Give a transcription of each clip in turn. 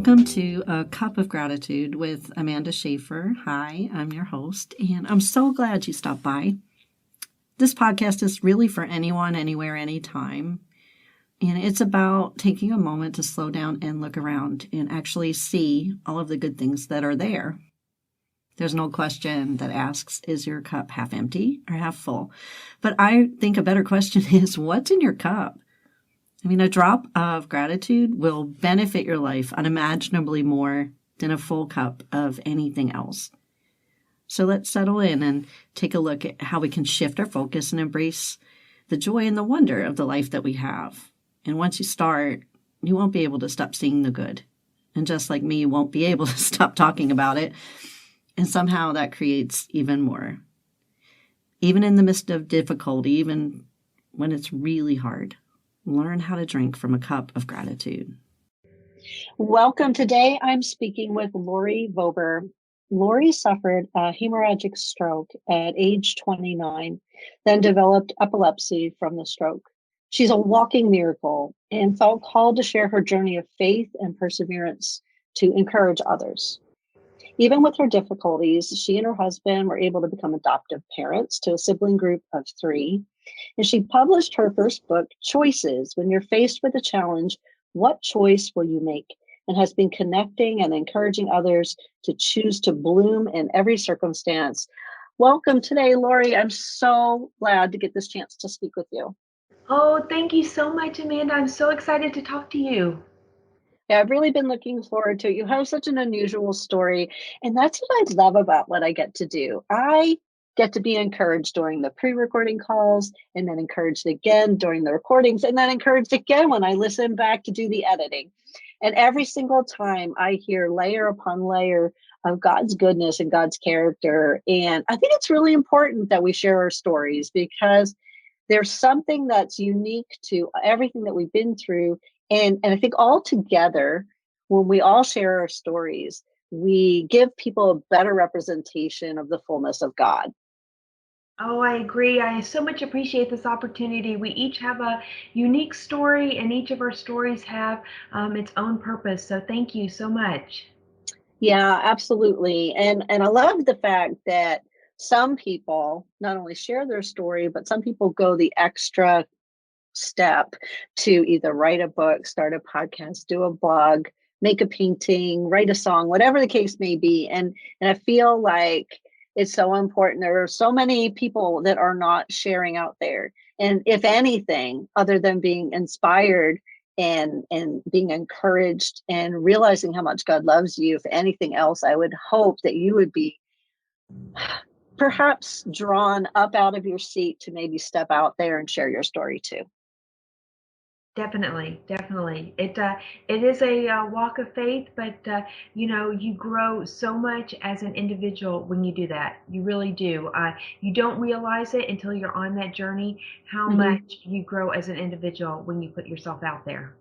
Welcome to A Cup of Gratitude with Amanda Schaefer. Hi, I'm your host, and I'm so glad you stopped by. This podcast is really for anyone, anywhere, anytime. And it's about taking a moment to slow down and look around and actually see all of the good things that are there. There's no question that asks, is your cup half empty or half full? But I think a better question is, what's in your cup? I mean, a drop of gratitude will benefit your life unimaginably more than a full cup of anything else. So let's settle in and take a look at how we can shift our focus and embrace the joy and the wonder of the life that we have. And once you start, you won't be able to stop seeing the good. And just like me, you won't be able to stop talking about it. And somehow that creates even more. Even in the midst of difficulty, even when it's really hard. Learn how to drink from a cup of gratitude. Welcome. Today I'm speaking with Lori Vober. Lori suffered a hemorrhagic stroke at age 29, then developed epilepsy from the stroke. She's a walking miracle and felt called to share her journey of faith and perseverance to encourage others. Even with her difficulties, she and her husband were able to become adoptive parents to a sibling group of 3. And she published her first book, Choices: When You're Faced with a Challenge, What Choice Will You Make? And has been connecting and encouraging others to choose to bloom in every circumstance. Welcome today, Lori. I'm so glad to get this chance to speak with you. Oh, thank you so much, Amanda. I'm so excited to talk to you. Yeah, I've really been looking forward to it. You have such an unusual story, and that's what I love about what I get to do. I get to be encouraged during the pre-recording calls, and then encouraged again during the recordings, and then encouraged again when I listen back to do the editing. And every single time I hear layer upon layer of God's goodness and God's character. And I think it's really important that we share our stories, because there's something that's unique to everything that we've been through. And I think all together, when we all share our stories, we give people a better representation of the fullness of God. Oh, I agree. I so much appreciate this opportunity. We each have a unique story, and each of our stories have its own purpose. So thank you so much. Yeah, absolutely. And I love the fact that some people not only share their story, but some people go the extra step to either write a book, start a podcast, do a blog, make a painting, write a song, whatever the case may be. And I feel like it's so important. There are so many people that are not sharing out there. And if anything, other than being inspired and being encouraged and realizing how much God loves you, if anything else, I would hope that you would be perhaps drawn up out of your seat to maybe step out there and share your story too. Definitely, definitely. It is a walk of faith, but you grow so much as an individual when you do that. You really do. You don't realize it until you're on that journey, how much you grow as an individual when you put yourself out there.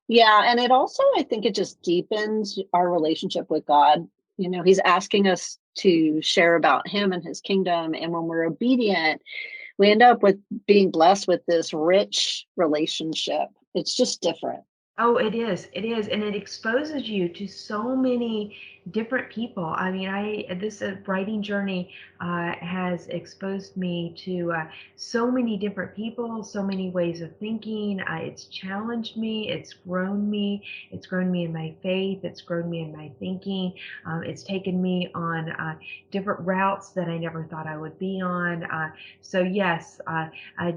Yeah, and it also, I think it just deepens our relationship with God. You know, he's asking us to share about him and his kingdom. And when we're obedient, we end up with being blessed with this rich relationship. It's just different. Oh, it is. It is. And it exposes you to so many different people. I mean, this writing journey has exposed me to so many different people, so many ways of thinking. It's challenged me. It's grown me. It's grown me in my faith. It's grown me in my thinking. It's taken me on different routes that I never thought I would be on. So yes,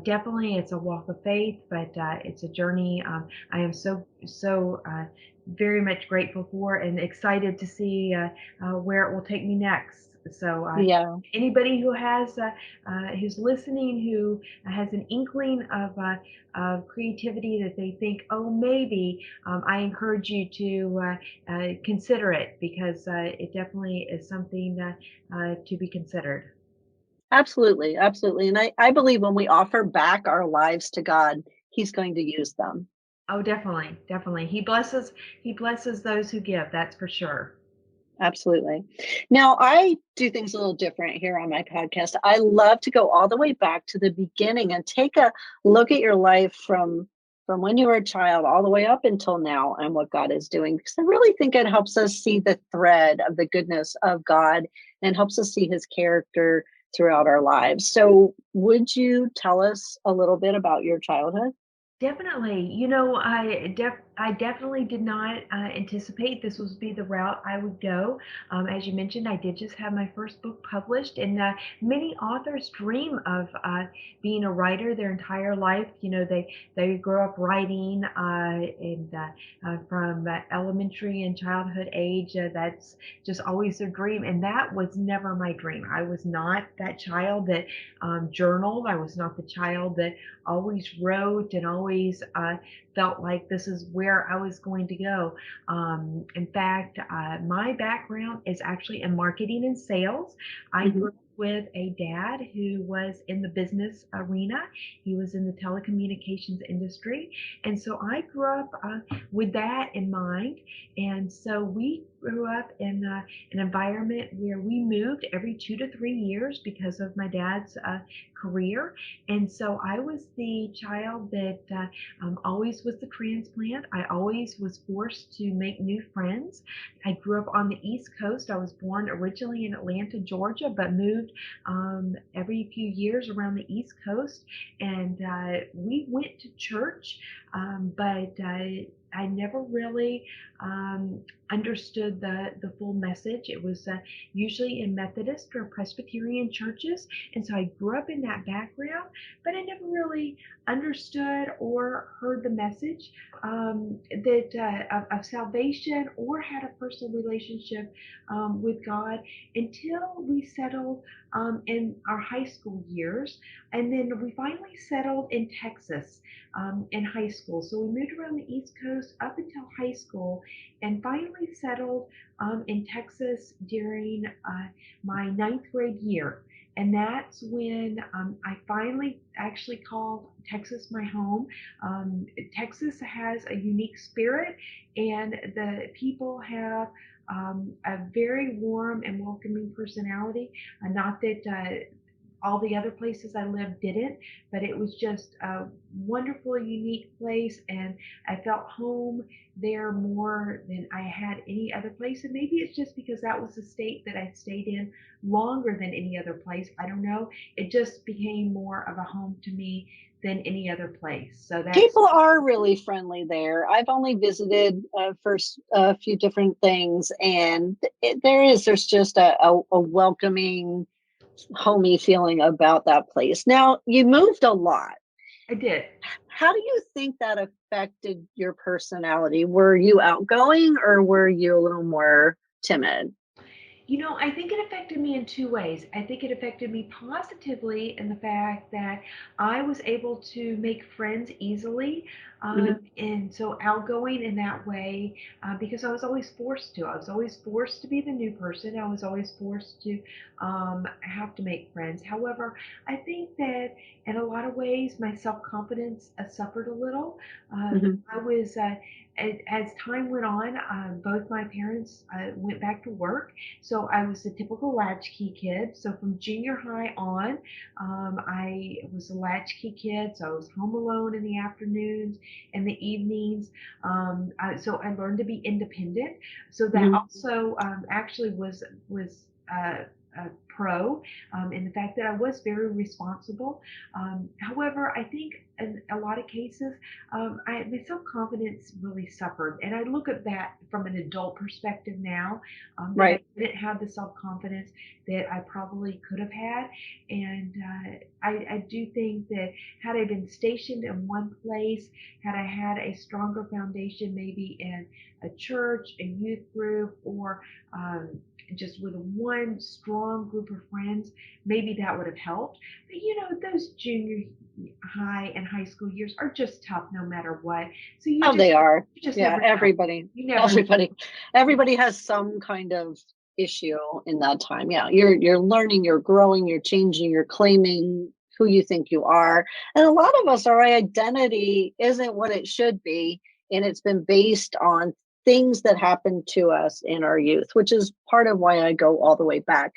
definitely it's a walk of faith, but it's a journey I am so very much grateful for and excited to see where it will take me next. So Yeah. anybody who has who's listening, who has an inkling of creativity that they think, oh, maybe, I encourage you to consider it, because it definitely is something to be considered. Absolutely. Absolutely. And I believe when we offer back our lives to God, he's going to use them. Oh, definitely, definitely. He blesses those who give, that's for sure. Absolutely. Now, I do things a little different here on my podcast. I love to go all the way back to the beginning and take a look at your life from from when you were a child all the way up until now and what God is doing. Because I really think it helps us see the thread of the goodness of God and helps us see his character throughout our lives. So would you tell us a little bit about your childhood? Definitely. I definitely did not anticipate this would be the route I would go. As you mentioned, I did just have my first book published, and many authors dream of being a writer their entire life. They grow up writing, and from elementary and childhood age, that's just always their dream. And that was never my dream. I was not that child that journaled. I was not the child that always wrote and always felt like this is where I was going to go. In fact, my background is actually in marketing and sales. I grew up with a dad who was in the business arena. He was in the telecommunications industry. And so I grew up with that in mind. And so we grew up in an environment where we moved every 2 to 3 years because of my dad's career. And so I was the child that always was the transplant. I always was forced to make new friends. I grew up on the East Coast. I was born originally in Atlanta, Georgia, but moved every few years around the East Coast. And we went to church, but I never really understood the full message. It was usually in Methodist or Presbyterian churches. And so I grew up in that background, but I never really understood or heard the message of salvation or had a personal relationship with God until we settled in our high school years. And then we finally settled in Texas in high school. So we moved around the East Coast up until high school and finally settled in Texas during my ninth grade year. And that's when I finally actually called Texas my home. Texas has a unique spirit, and the people have a very warm and welcoming personality. Not that all the other places I lived didn't, but it was just a wonderful, unique place, and I felt home there more than I had any other place. And maybe it's just because that was the state that I stayed in longer than any other place. I don't know. It just became more of a home to me than any other place. So that's People are really friendly there. I've only visited for a few different things, and there's just a welcoming, homey feeling about that place. Now, you moved a lot. I did. How do you think that affected your personality? Were you outgoing or were you a little more timid? I think it affected me in two ways. I think it affected me positively in the fact that I was able to make friends easily, and so outgoing in that way, because I was always forced to. I was always forced to be the new person. I was always forced to have to make friends. However, I think that in a lot of ways, my self-confidence suffered a little. I was as time went on, both my parents went back to work. So I was the typical latchkey kid. So from junior high on, I was a latchkey kid. So I was home alone in the afternoons and the evenings. So I learned to be independent. So that also actually was a pro in the fact that I was very responsible. However, I think in a lot of cases, my self-confidence really suffered. And I look at that from an adult perspective now, Right. I didn't have the self-confidence that I probably could have had. And I do think that had I been stationed in one place, had I had a stronger foundation, maybe in a church, a youth group, or just with one strong group of friends, maybe that would have helped. But those junior high and high school years are just tough no matter what. So They are. you just Yeah, never know. everybody. You never know. Everybody has some kind of issue in that time. Yeah, you're learning, you're growing, you're changing, you're claiming who you think you are. And a lot of us, our identity isn't what it should be, and it's been based on things that happened to us in our youth, which is part of why I go all the way back.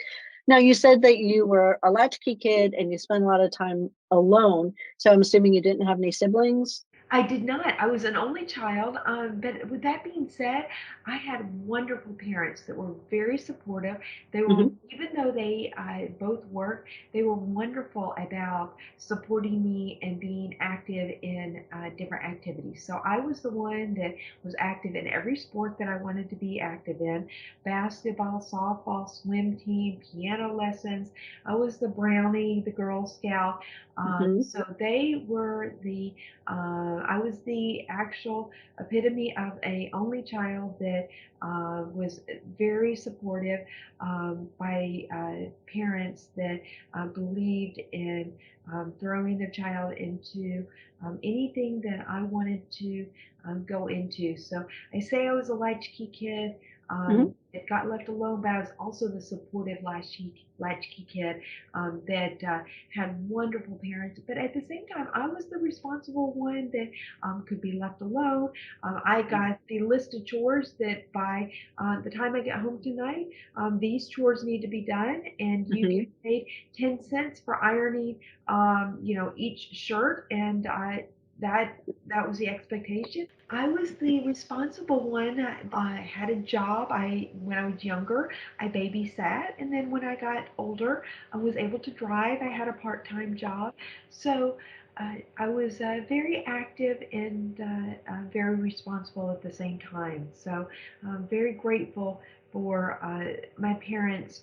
Now, you said that you were a latchkey kid and you spent a lot of time alone. So I'm assuming you didn't have any siblings? I did not. I was an only child. But with that being said, I had wonderful parents that were very supportive. They were, Hmm. even though they both worked, they were wonderful about supporting me and being active in different activities. So I was the one that was active in every sport that I wanted to be active in: basketball, softball, swim team, piano lessons. I was the brownie, the Girl Scout. Hmm. So they were I was the actual epitome of a only child that was very supportive by parents that believed in throwing their child into anything that I wanted to go into. So I say I was a latchkey kid. Hmm. That got left alone, but I was also the supportive latchkey kid that had wonderful parents. But at the same time, I was the responsible one that could be left alone. I got the list of chores that by the time I get home tonight, these chores need to be done, and you Hmm. get paid 10 cents for ironing, each shirt, and that that was the expectation. I was the responsible one. I had a job. When I was younger, I babysat, and then when I got older, I was able to drive. I had a part-time job, so I was very active and very responsible at the same time. So I'm very grateful for my parents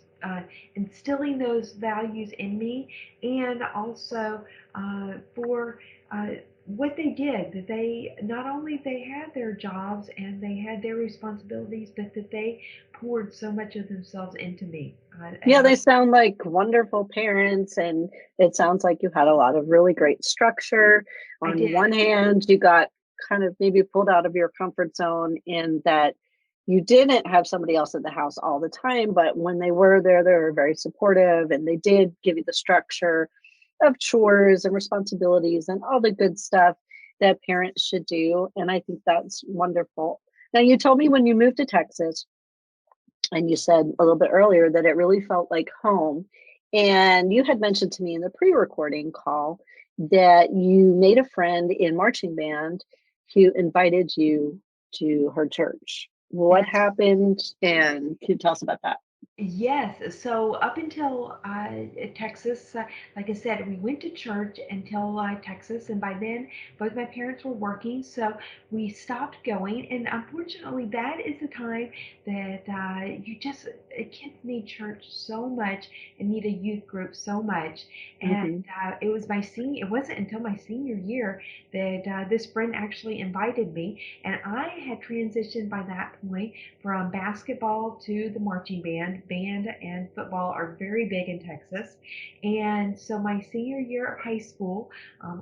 instilling those values in me, and also for what they did. That they not only they had their jobs and they had their responsibilities, but that they poured so much of themselves into me. Yeah, And they sound like wonderful parents, and it sounds like you had a lot of really great structure. I On did. one hand, you got kind of maybe pulled out of your comfort zone in that you didn't have somebody else in the house all the time, but when they were there, they were very supportive and they did give you the structure of chores and responsibilities and all the good stuff that parents should do. And I think that's wonderful. Now, you told me when you moved to Texas, and you said a little bit earlier that it really felt like home. And you had mentioned to me in the pre-recording call that you made a friend in marching band who invited you to her church. What That's happened? And can you tell us about that? Yes. So up until Texas, like I said, we went to church until Texas, and by then both my parents were working, so we stopped going. And unfortunately, that is the time that kids need church so much and need a youth group so much. And Hmm. it was my senior. It wasn't until my senior year that this friend actually invited me, and I had transitioned by that point from basketball to the marching band. Band and football are very big in Texas. And so my senior year of high school,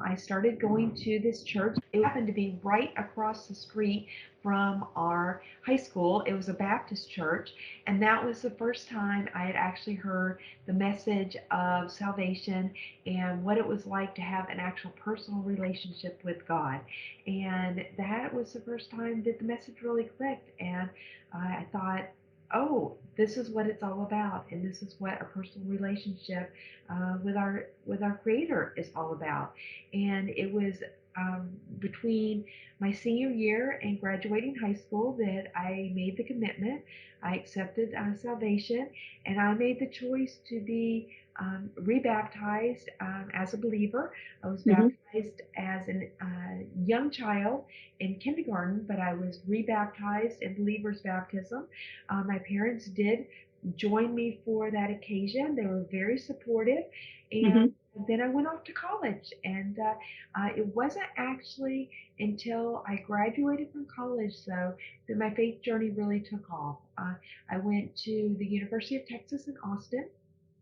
I started going to this church. It happened to be right across the street from our high school. It was a Baptist church, and that was the first time I had actually heard the message of salvation and what it was like to have an actual personal relationship with God. And that was the first time that the message really clicked. And I thought, oh, this is what it's all about, and this is what a personal relationship with our Creator is all about. And it was between my senior year and graduating high school that I made the commitment. I accepted salvation, and I made the choice to be rebaptized as a believer. I was Hmm. baptized as a young child in kindergarten, but I was rebaptized in believer's baptism. My parents did join me for that occasion. They were very supportive, and Hmm. then I went off to college. And it wasn't actually until I graduated from college, though, that my faith journey really took off. I went to the University of Texas in Austin,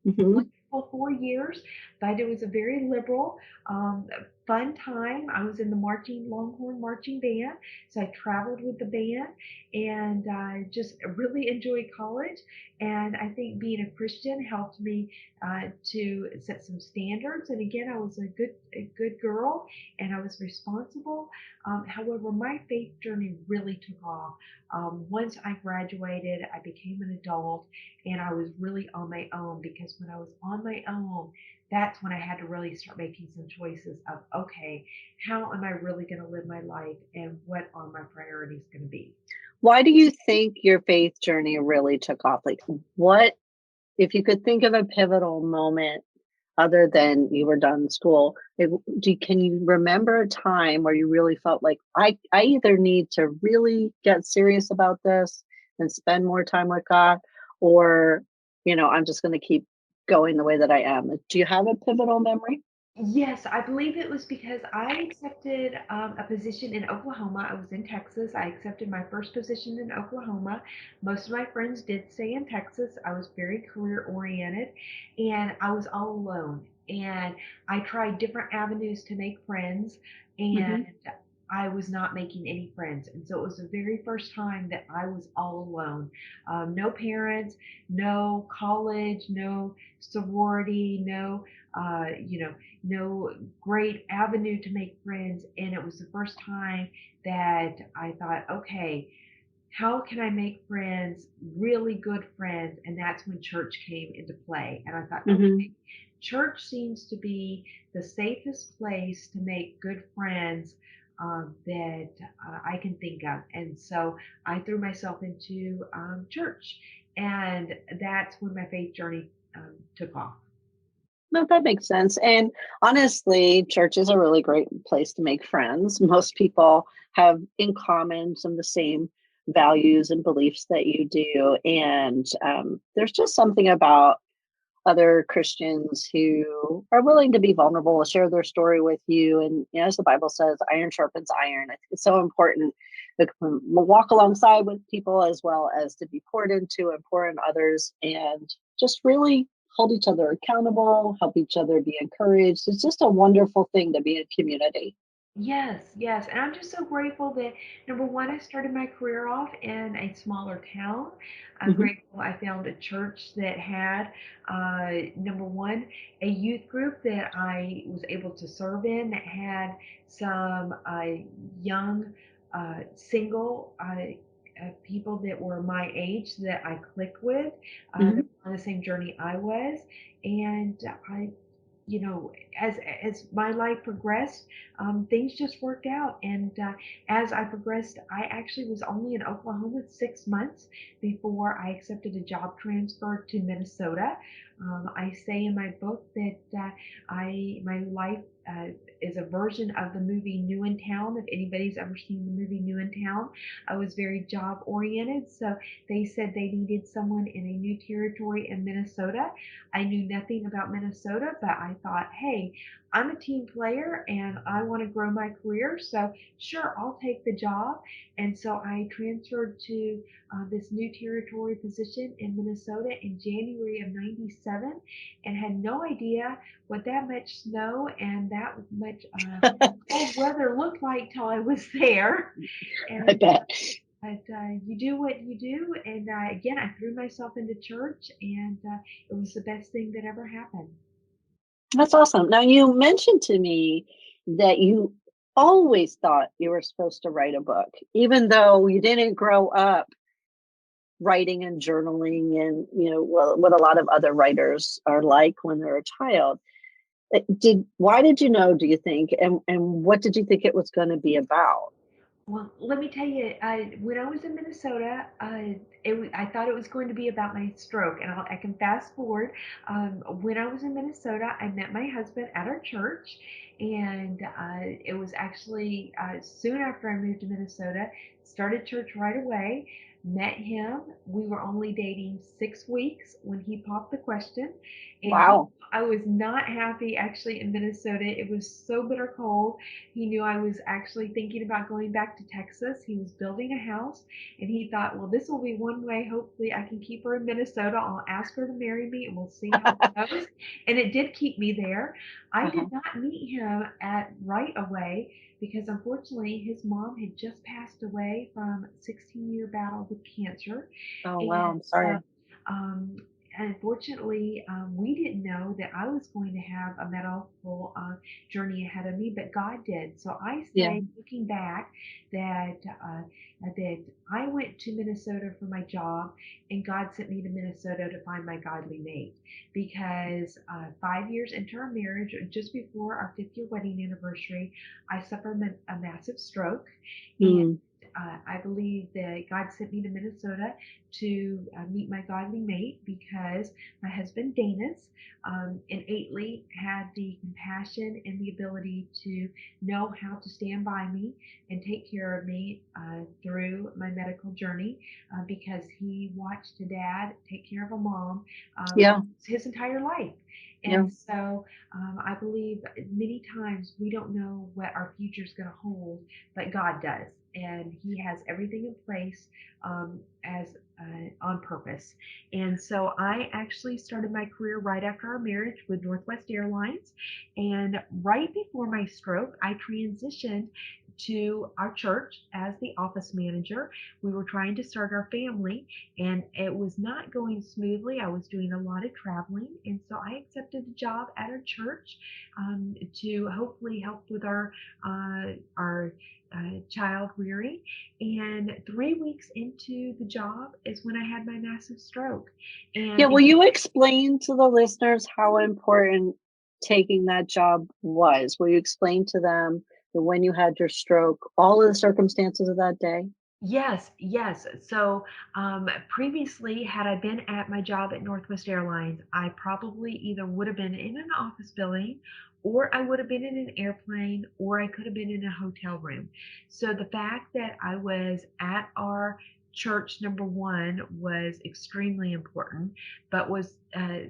Hmm. for 4 years, but it was a very liberal, fun time. I was in the Longhorn marching band, so I traveled with the band, and just really enjoyed college. And I think being a Christian helped me to set some standards. And again, I was a good girl, and I was responsible. However, my faith journey really took off. Once I graduated, I became an adult, and I was really on my own, because when I was on my own, that's when I had to really start making some choices of, okay, how am I really going to live my life and what are my priorities going to be? Why do you think your faith journey really took off? Like, what, if you could think of a pivotal moment other than you were done school, can you remember a time where you really felt like, I either need to really get serious about this and spend more time with God, or, I'm just going to keep going the way that I am? Do you have a pivotal memory? Yes, I believe it was because I accepted a position in Oklahoma. I was in Texas. I accepted my first position in Oklahoma. Most of my friends did stay in Texas. I was very career oriented and I was all alone. And I tried different avenues to make friends Hmm. and I was not making any friends. And so it was the very first time that I was all alone. No parents, no college, no sorority, no great avenue to make friends. And it was the first time that I thought, okay, how can I make friends, really good friends? And that's when church came into play. And I thought, okay, Hmm. church seems to be the safest place to make good friends that I can think of. And so I threw myself into church. And that's when my faith journey took off. No, that makes sense. And honestly, church is a really great place to make friends. Most people have in common some of the same values and beliefs that you do. And there's just something about other Christians who are willing to be vulnerable, share their story with you. And as the Bible says, iron sharpens iron. I think it's so important to walk alongside with people as well as to be poured into and pour in others, and just really hold each other accountable, help each other be encouraged. It's just a wonderful thing to be in community. Yes, yes. And I'm just so grateful that number one, I started my career off in a smaller town. I'm Hmm. grateful I found a church that had, number one, a youth group that I was able to serve in that had some young, single people that were my age that I clicked with, that Hmm. were on the same journey I was. And I you know, as my life progressed, things just worked out. And as I progressed, I actually was only in Oklahoma 6 months before I accepted a job transfer to Minnesota. I say in my book that I my life is a version of the movie New in Town. If anybody's ever seen the movie New in Town, I was very job oriented. So they said they needed someone in a new territory in Minnesota. I knew nothing about Minnesota, but I thought, hey, I'm a team player and I want to grow my career. So, sure, I'll take the job. And so I transferred to this new territory position in Minnesota in January of '97 and had no idea what that much snow and that much cold weather looked like till I was there. I And bet. but you do what you do, and again, I threw myself into church, and it was the best thing that ever happened. That's awesome. Now, you mentioned to me that you always thought you were supposed to write a book, even though you didn't grow up writing and journaling and, what a lot of other writers are like when they're a child. Why did you know, do you think, and what did you think it was going to be about? Well, let me tell you, when I was in Minnesota, I thought it was going to be about my stroke, and I can fast forward. When I was in Minnesota, I met my husband at our church, and it was actually soon after I moved to Minnesota. Started church right away. Met him. We were only dating 6 weeks when he popped the question, and Wow. I was not happy actually in Minnesota. It was so bitter cold. He knew I was actually thinking about going back to Texas. He was building a house and he thought, well, this will be one way. Hopefully, I can keep her in Minnesota. I'll ask her to marry me and we'll see how it goes. And it did keep me there. I did Uh-huh. not meet him at right away because unfortunately his mom had just passed away from a 16-year battle with cancer. Oh, wow. And I'm so sorry. um, unfortunately, we didn't know that I was going to have a medical journey ahead of me, but God did. So I Yeah. say, looking back, that that I went to Minnesota for my job, and God sent me to Minnesota to find my godly mate. Because 5 years into our marriage, just before our 5th year wedding anniversary, I suffered a massive stroke, and Mm. I believe that God sent me to Minnesota to meet my godly mate, because my husband Danis innately had the compassion and the ability to know how to stand by me and take care of me through my medical journey, because he watched a dad take care of a mom for Yeah. his entire life. Yeah. And so I believe many times we don't know what our future is going to hold, but God does. And He has everything in place as on purpose. And so I actually started my career right after our marriage with Northwest Airlines. And right before my stroke, I transitioned to our church as the office manager. We were trying to start our family, and it was not going smoothly. I was doing a lot of traveling, and so I accepted a job at our church to hopefully help with our child rearing. And 3 weeks into the job is when I had my massive stroke. Yeah, And will you explain to the listeners how important taking that job was? Will you explain to them that when you had your stroke, all of the circumstances of that day? yes, yes. So previously, had I been at my job at Northwest Airlines, I probably either would have been in an office building, or I would have been in an airplane, or I could have been in a hotel room. So the fact that I was at our church, number one, was extremely important, but was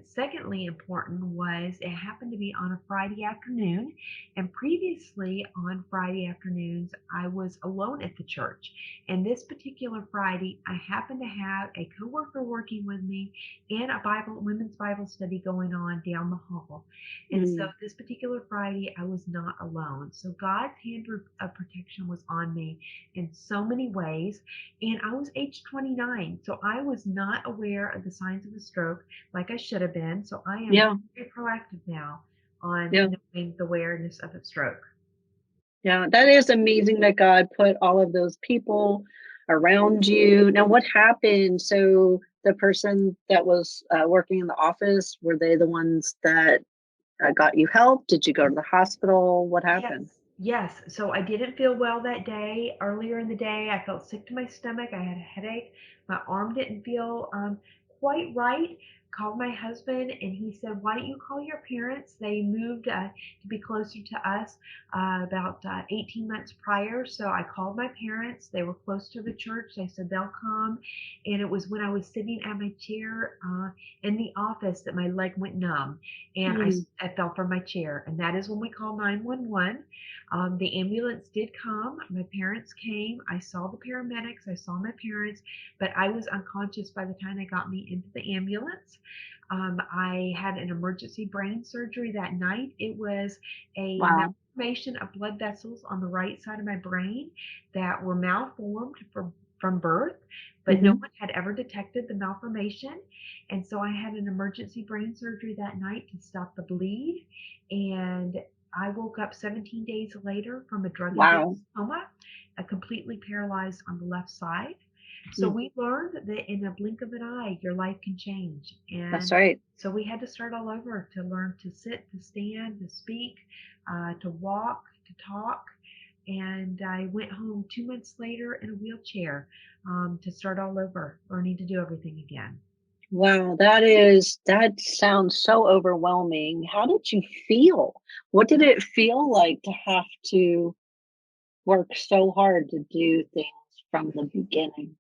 secondly important was it happened to be on a Friday afternoon. And previously on Friday afternoons, I was alone at the church. And this particular Friday, I happened to have a coworker working with me and a women's Bible study going on down the hall. And so Mm. this particular Friday, I was not alone. So God's hand of protection was on me in so many ways. And I was age 29, so I was not aware of the signs of a stroke like I should have been. So I am Yeah. very proactive now on Yeah. knowing the awareness of a stroke. Yeah. That is amazing that God put all of those people around you. Now, what happened? So, the person that was working in the office, were they the ones that got you help? Did you go to the hospital? What Yes, happened? yes. So I didn't feel well that day. Earlier in the day, I felt sick to my stomach. I had a headache. My arm didn't feel quite right. Called my husband, and he said, "Why don't you call your parents?" They moved to be closer to us about 18 months prior. So I called my parents. They were close to the church. They said they'll come. And it was when I was sitting at my chair in the office that my leg went numb, and Mm. I fell from my chair. And that is when we called 911. The ambulance did come. My parents came. I saw the paramedics. I saw my parents, but I was unconscious by the time they got me into the ambulance. I had an emergency brain surgery that night. It was a Wow. malformation of blood vessels on the right side of my brain that were malformed from birth, but no Hmm. one had ever detected the malformation. And so I had an emergency brain surgery that night to stop the bleed. And I woke up 17 days later from a Wow. drug-induced coma, completely paralyzed on the left side. So Mm. we learned that in a blink of an eye, your life can change. That's And right. so we had to start all over to learn to sit, to stand, to speak, to walk, to talk. And I went home 2 months later in a wheelchair to start all over, learning to do everything again. Wow, that sounds so overwhelming. How did you feel? What did it feel like to have to work so hard to do things from the beginning?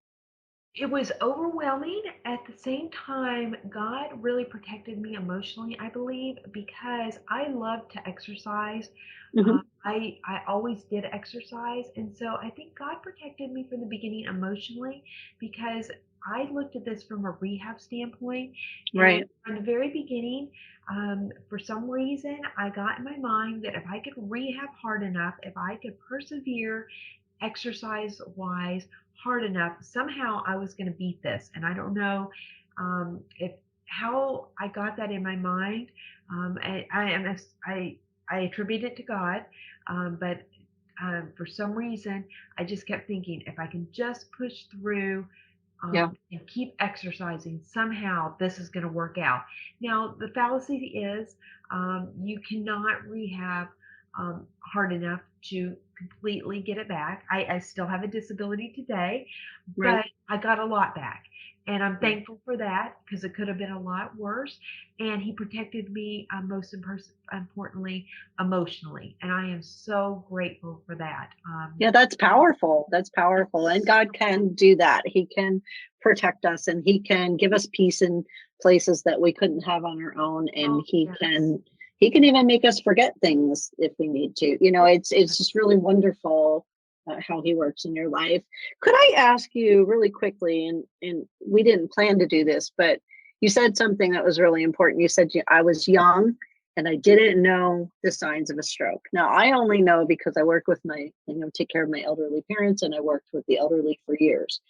It was overwhelming. At the same time, God really protected me emotionally, I believe, because I love to exercise. Mhm. I always did exercise, and so I think God protected me from the beginning emotionally, because I looked at this from a rehab standpoint, and Right. from the very beginning, for some reason, I got in my mind that if I could rehab hard enough, if I could persevere exercise wise hard enough, somehow I was going to beat this. And I don't know if how I got that in my mind, I attribute it to God, but for some reason, I just kept thinking, if I can just push through Yeah. and keep exercising, somehow this is going to work out. Now, the fallacy is you cannot rehab hard enough to completely get it back. I still have a disability today, Right. but I got a lot back. And I'm thankful for that because it could have been a lot worse. And he protected me, importantly, emotionally. And I am so grateful for that. Yeah, that's powerful. That's powerful. And God can do that. He can protect us and he can give us peace in places that we couldn't have on our own. And Oh, yes. he can even make us forget things if we need to. It's just really wonderful how he works in your life. Could I ask you really quickly, and we didn't plan to do this, but you said something that was really important. You said I was young and I didn't know the signs of a stroke. Now, I only know because I work with take care of my elderly parents, and I worked with the elderly for years.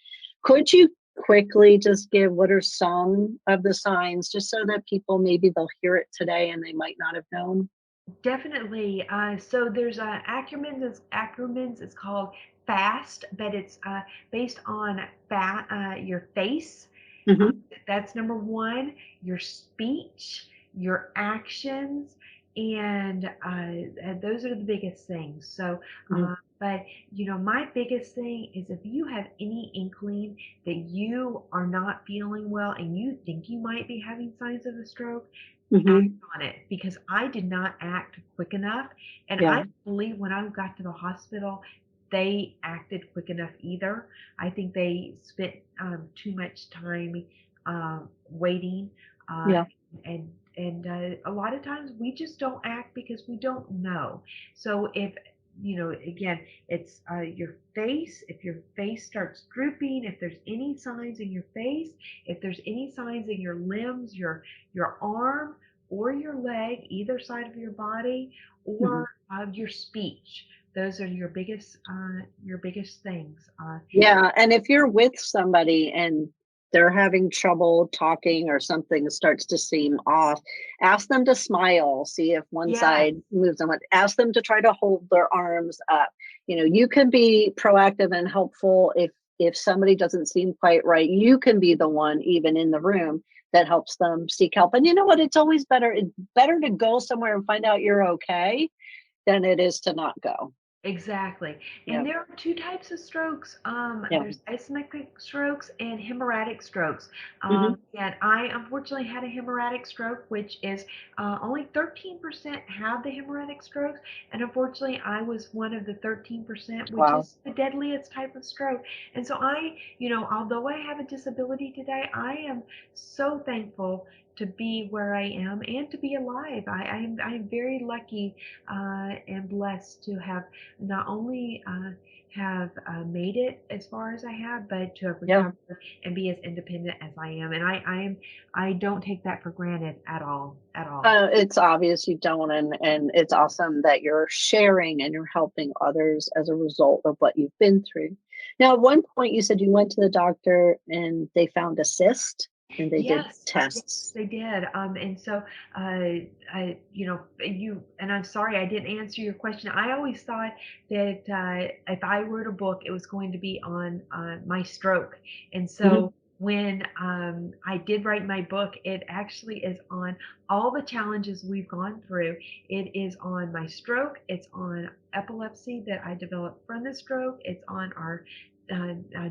Could you quickly just give what are some of the signs, just so that people, maybe they'll hear it today and they might not have known? Definitely. So there's Ackerman's. It's called FAST, but it's based on your face. Uh, Hmm. that's number one. Your speech, your actions, and those are the biggest things. So, Hmm. but my biggest thing is if you have any inkling that you are not feeling well and you think you might be having signs of a stroke, act Hmm. on it, because I did not act quick enough. And I Yeah. don't believe when I got to the hospital, they acted quick enough either. I think they spent too much time waiting. Uh, Yeah. and a lot of times we just don't act because we don't know. So if again, it's your face. If your face starts drooping, if there's any signs in your face, if there's any signs in your limbs, your arm or your leg, either side of your body, Hmm. or your speech. Those are your biggest things. Yeah. And if you're with somebody and they're having trouble talking or something starts to seem off, ask them to smile, see if one Yeah, side moves on. Ask them to try to hold their arms up. You can be proactive and helpful. If somebody doesn't seem quite right, you can be the one, even in the room, that helps them seek help. And you know what? It's better to go somewhere and find out you're okay than it is to not go. exactly. Yeah. And there are two types of strokes. Yeah. There's ischemic strokes and hemorrhagic strokes. Hmm. And I unfortunately had a hemorrhagic stroke, which is only 13% have the hemorrhagic strokes. And unfortunately, I was one of the 13%, which Wow. is the deadliest type of stroke. And so although I have a disability today, I am so thankful to be where I am and to be alive. I am very lucky and blessed to have not only have made it as far as I have, but to have Yeah. recovered and be as independent as I am. And I don't take that for granted at all, at all. It's obvious you don't, and it's awesome that you're sharing and you're helping others as a result of what you've been through. Now, at one point, you said you went to the doctor and they found a cyst and they did Yes, tests. they did. And so, and I'm sorry I didn't answer your question. I always thought that if I wrote a book, it was going to be on my stroke. And Hmm. so when I did write my book, it actually is on all the challenges we've gone through. It is on my stroke. It's on epilepsy that I developed from the stroke. It's on our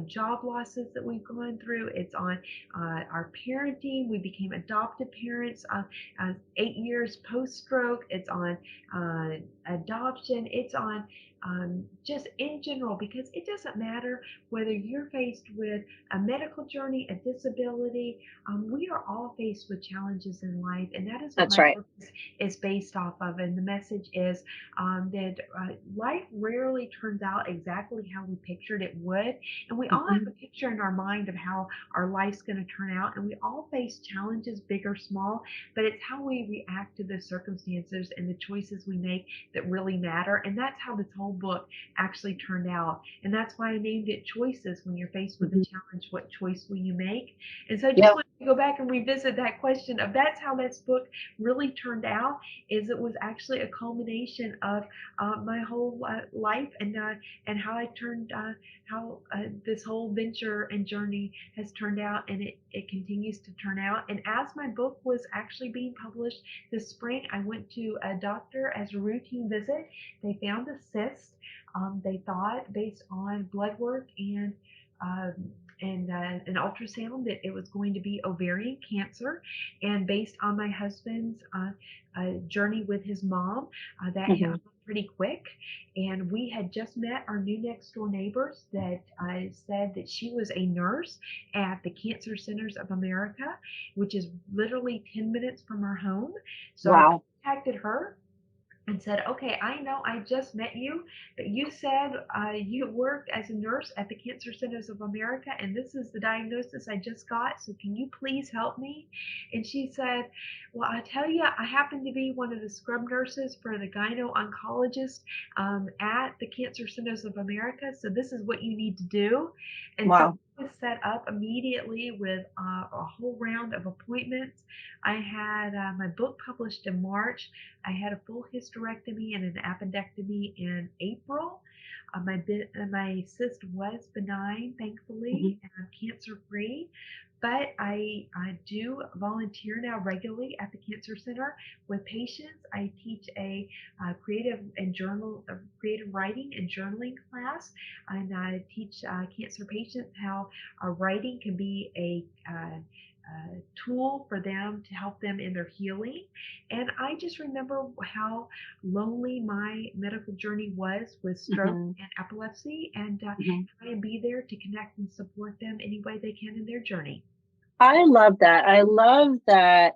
job losses that we've gone through. It's on our parenting. We became adoptive parents 8 years post stroke. It's on adoption. It's on just in general, because it doesn't matter whether you're faced with a medical journey, a disability. We are all faced with challenges in life, and that is what That's my right. book is based off of. And the message is that life rarely turns out exactly how we pictured it would. And we all have Hmm. a picture in our mind of how our life's going to turn out. And we all face challenges, big or small, but it's how we react to the circumstances and the choices we make that really matter. And that's how this whole book actually turned out. And that's why I named it Choices. When you're faced with a Hmm. challenge, what choice will you make? And so I just Yeah. want go back and revisit that question of that's how this book really turned out. Is it was actually a culmination of my whole life and how I turned how this whole venture and journey has turned out, and it continues to turn out. And as my book was actually being published this spring, I went to a doctor as a routine visit. They found a cyst. They thought, based on blood work um, and an ultrasound, that it was going to be ovarian cancer. And based on my husband's journey with his mom, that Mm-hmm. happened pretty quick. And we had just met our new next door neighbors that said that she was a nurse at the Cancer Centers of America, which is literally 10 minutes from our home. So I Wow. contacted her and said, okay, I know I just met you, but you said you worked as a nurse at the Cancer Centers of America, and this is the diagnosis I just got, so can you please help me? And she said, well, I tell you, I happen to be one of the scrub nurses for the gyno-oncologist at the Cancer Centers of America, so this is what you need to do. And so Wow. I was set up immediately with a whole round of appointments. I had my book published in March. I had a full hysterectomy and an appendectomy in April. My cyst was benign, Mm-hmm. thankfully, and cancer free. But I do volunteer now regularly at the Cancer Center with patients. I teach a creative writing and journaling class, and I teach cancer patients how writing can be a tool for them to help them in their healing. And I just remember how lonely my medical journey was with stroke Mm-hmm. and epilepsy, and Mm-hmm. try and be there to connect and support them any way they can in their journey. I love that. I love that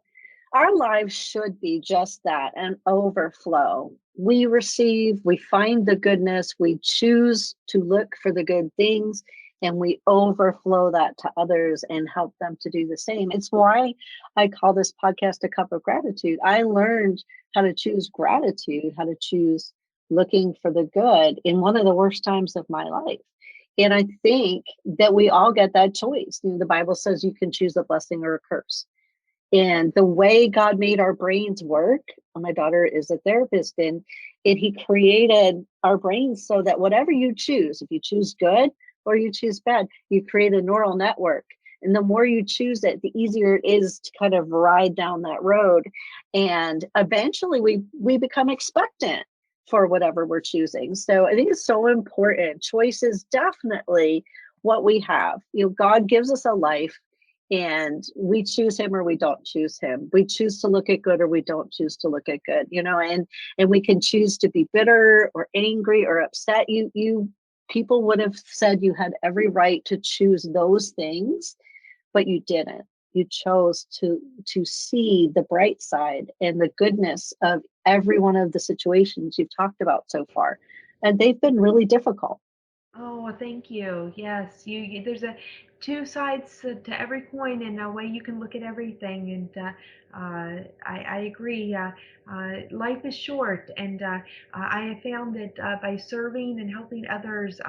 our lives should be just that, an overflow. We receive, we find the goodness, we choose to look for the good things, and we overflow that to others and help them to do the same. It's why I call this podcast A Cup of Gratitude. I learned how to choose gratitude, how to choose looking for the good in one of the worst times of my life. And I think that we all get that choice. You know, the Bible says you can choose a blessing or a curse. And the way God made our brains work, my daughter is a therapist, and he created our brains so that whatever you choose, if you choose good or you choose bad, you create a neural network. And the more you choose it, the easier it is to kind of ride down that road. And eventually we become expectant for whatever we're choosing. So I think it's so important. Choice is definitely what we have. You know, God gives us a life, and we choose him or we don't choose him. We choose to look at good or we don't choose to look at good, you know, and we can choose to be bitter or angry or upset. You people would have said you had every right to choose those things, but you didn't. You chose to see the bright side and the goodness of every one of the situations you've talked about so far, and they've been really difficult. Oh, well, thank you. Yes, there's a two sides to every coin, and a way you can look at everything. And I agree. Life is short, and I have found that by serving and helping others,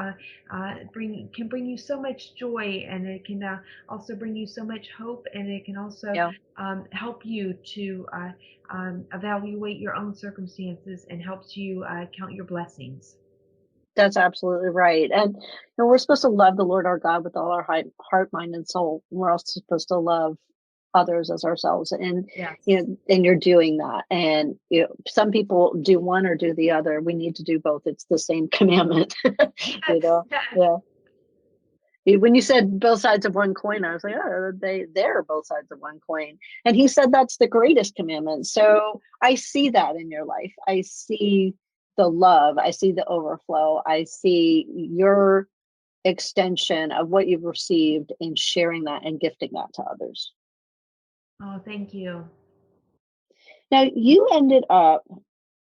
bring you so much joy, and it can also bring you so much hope, and it can also Yeah. help you to evaluate your own circumstances and helps you count your blessings. That's absolutely right. And we're supposed to love the Lord our God with all our heart, mind, and soul. We're also supposed to love others as ourselves. And Yes. and you're doing that. And some people do one or do the other. We need to do both. It's the same commandment. you Yes, know, yes. yeah. When you said both sides of one coin, I was like, oh, they're both sides of one coin. And he said that's the greatest commandment. So I see that in your life. I see the love. I see the overflow. I see your extension of what you've received and sharing that and gifting that to others. Oh, thank you. Now you ended up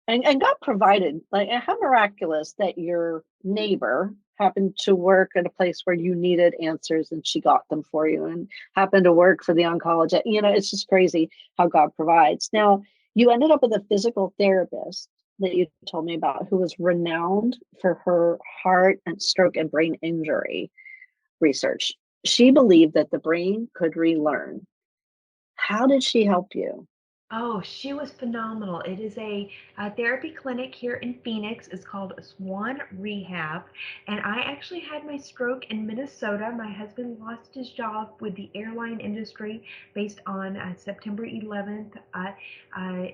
and God provided, like, how miraculous that your neighbor happened to work at a place where you needed answers and she got them for you, and happened to work for the oncologist. It's just crazy how God provides. Now, you ended up with a physical therapist that you told me about who was renowned for her heart and stroke and brain injury research. She believed that the brain could relearn. How did she help you? Oh, she was phenomenal. It is a therapy clinic here in Phoenix. It's called Swan Rehab. And I actually had my stroke in Minnesota. My husband lost his job with the airline industry based on September 11th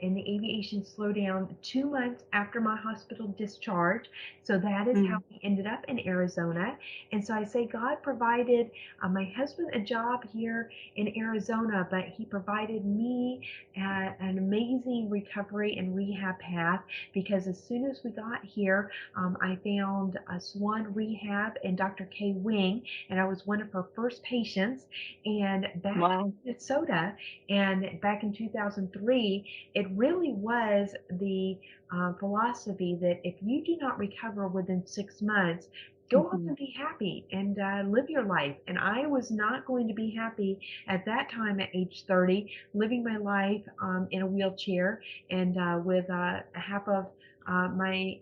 in the aviation slowdown 2 months after my hospital discharge. So that is how Mm. we ended up in Arizona. And so I say God provided my husband a job here in Arizona, but he provided me an amazing recovery and rehab path because as soon as we got here, I found Swan Rehab and Dr. Kay Wing, and I was one of her first patients. And back Wow. in Minnesota, and back in 2003, it really was the philosophy that if you do not recover within 6 months, go off Hmm. and be happy and live your life. And I was not going to be happy at that time at age 30, living my life in a wheelchair and with half of my